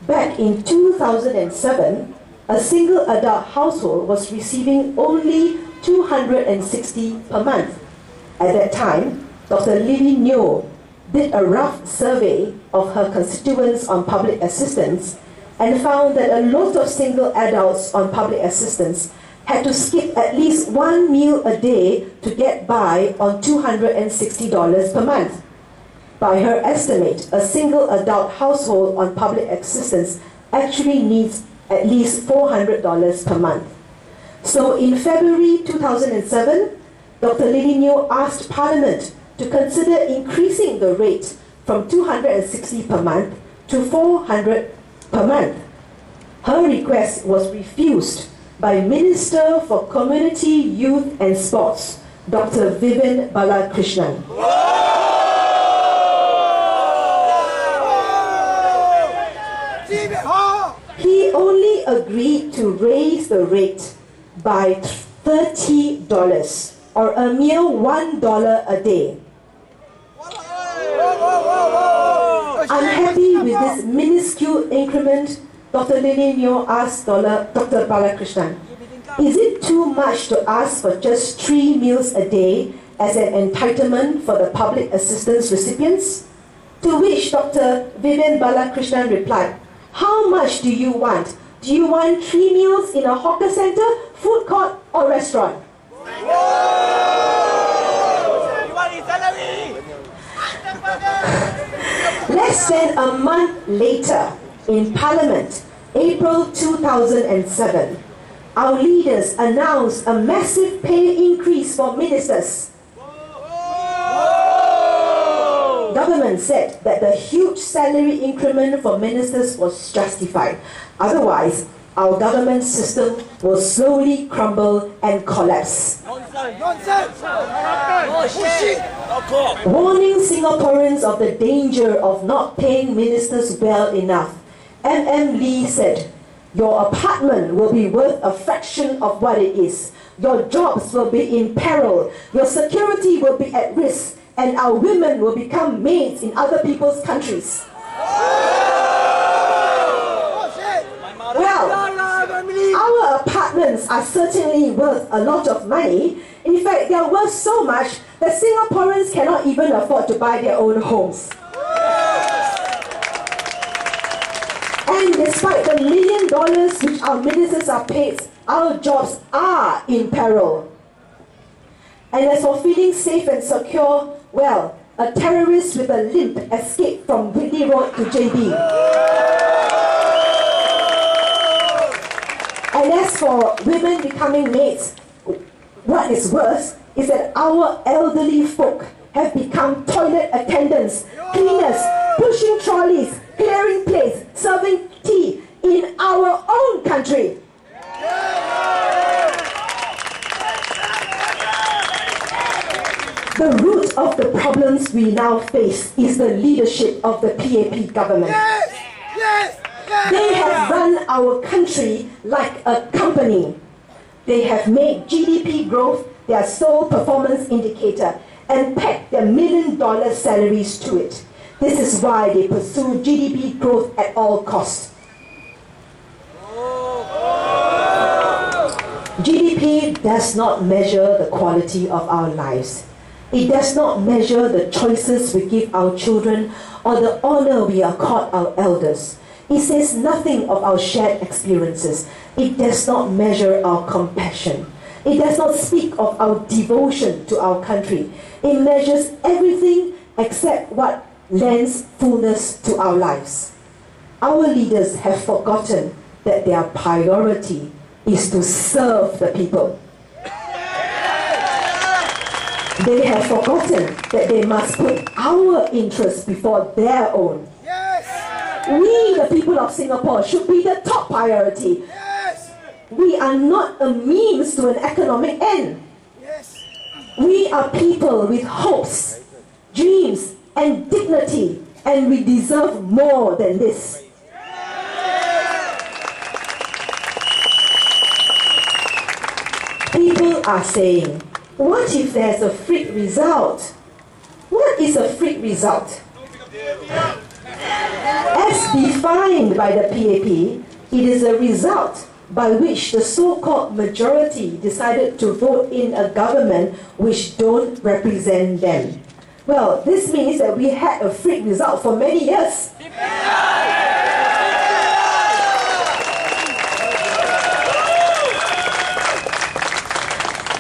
Back in 2007, a single adult household was receiving only $260 per month. At that time, Dr. Lily Neo did a rough survey of her constituents on public assistance and found that a lot of single adults on public assistance had to skip at least one meal a day to get by on $260 per month. By her estimate, a single adult household on public assistance actually needs at least $400 per month. So in February 2007, Dr. Lily Neo asked Parliament to consider increasing the rate from $260 per month to $400 per month. Her request was refused by Minister for Community, Youth and Sports, Dr. Vivian Balakrishnan. He only agreed to raise the rate by $30, or a mere $1 a day. Unhappy with this minuscule increment, Dr. Lily Neo asked Dr. Balakrishnan, is it too much to ask for just 3 meals a day as an entitlement for the public assistance recipients? To which Dr. Vivian Balakrishnan replied, how much do you want? Do you want 3 meals in a hawker center, food court or restaurant? Less than a month later, in Parliament, April 2007, our leaders announced a massive pay increase for ministers. Government said that the huge salary increment for ministers was justified. Otherwise, our government system will slowly crumble and collapse. Nonsense! Warning Singaporeans of the danger of not paying ministers well enough, M.M. Lee said, your apartment will be worth a fraction of what it is. Your jobs will be in peril. Your security will be at risk. And our women will become maids in other people's countries. Well, our apartments are certainly worth a lot of money. In fact, they are worth so much that Singaporeans cannot even afford to buy their own homes. And despite the $1 million which our ministers are paid, our jobs are in peril. And as for feeling safe and secure, well, a terrorist with a limp escaped from Whitley Road to JB. And as for women becoming maids, what is worse is that our elderly folk have become toilet attendants, cleaners, pushing trolleys, clearing plates, serving tea in our own country. The root of the problems we now face is the leadership of the PAP government. They have run our country like a company. They have made GDP growth their sole performance indicator and pegged their $1 million salaries to it. This is why they pursue GDP growth at all costs. GDP does not measure the quality of our lives. It does not measure the choices we give our children or the honor we accord our elders. It says nothing of our shared experiences. It does not measure our compassion. It does not speak of our devotion to our country. It measures everything except what lends fullness to our lives. Our leaders have forgotten that their priority is to serve the people. They have forgotten that they must put our interests before their own. We, the people of Singapore, should be the top priority. We are not a means to an economic end. We are people with hopes, dreams, and dignity, and we deserve more than this. People are saying, what if there's a freak result? What is a freak result? As defined by the PAP, it is a result by which the so-called majority decided to vote in a government which don't represent them. Well, this means that we had a freak result for many years.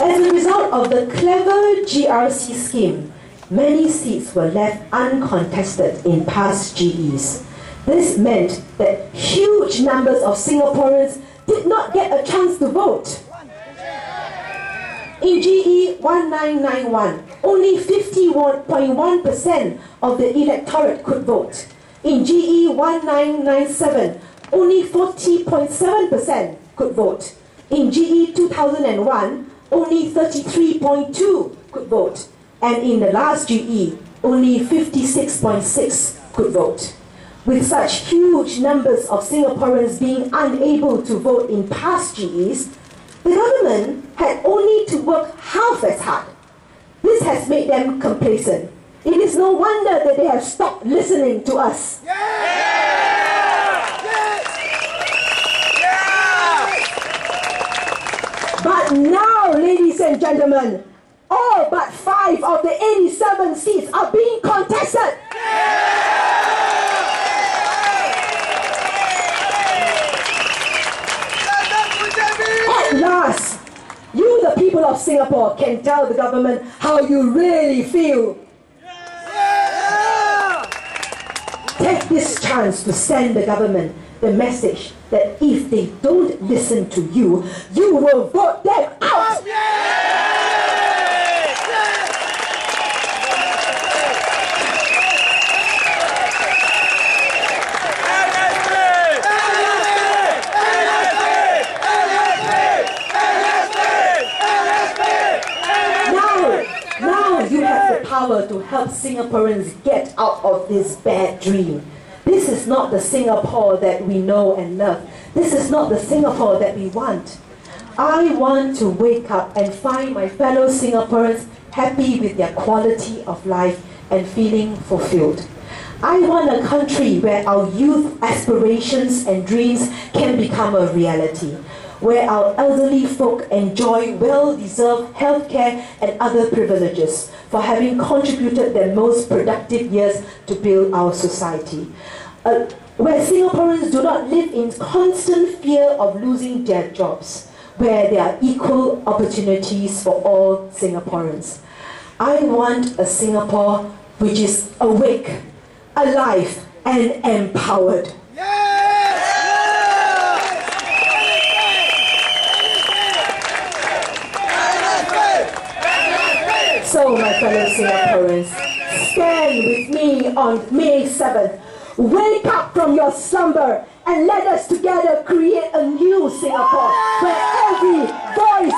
As a result of the clever GRC scheme, many seats were left uncontested in past GEs. This meant that huge numbers of Singaporeans did not get a chance to vote. In GE 1991, only 50.1% of the electorate could vote. In GE 1997, only 40.7% could vote. In GE 2001, only 33.2% could vote. And in the last GE, only 56.6% could vote. With such huge numbers of Singaporeans being unable to vote in past GEs, the government had only to work half as hard. This has made them complacent. It is no wonder that they have stopped listening to us. Yeah! Yes! Yeah! But now, ladies and gentlemen, all but 5 of the 87 seats are being contested. At last, you, the people of Singapore, can tell the government how you really feel. Take this chance to send the government the message that if they don't listen to you, you will vote them out. You have the power to help Singaporeans get out of this bad dream. This is not the Singapore that we know and love. This is not the Singapore that we want. I want to wake up and find my fellow Singaporeans happy with their quality of life and feeling fulfilled. I want a country where our youth aspirations and dreams can become a reality, where our elderly folk enjoy well-deserved healthcare and other privileges for having contributed their most productive years to build our society. Where Singaporeans do not live in constant fear of losing their jobs, where there are equal opportunities for all Singaporeans. I want a Singapore which is awake, alive, and empowered. So, my fellow Singaporeans, stand with me on May 7th. Wake up from your slumber and let us together create a new Singapore where every voice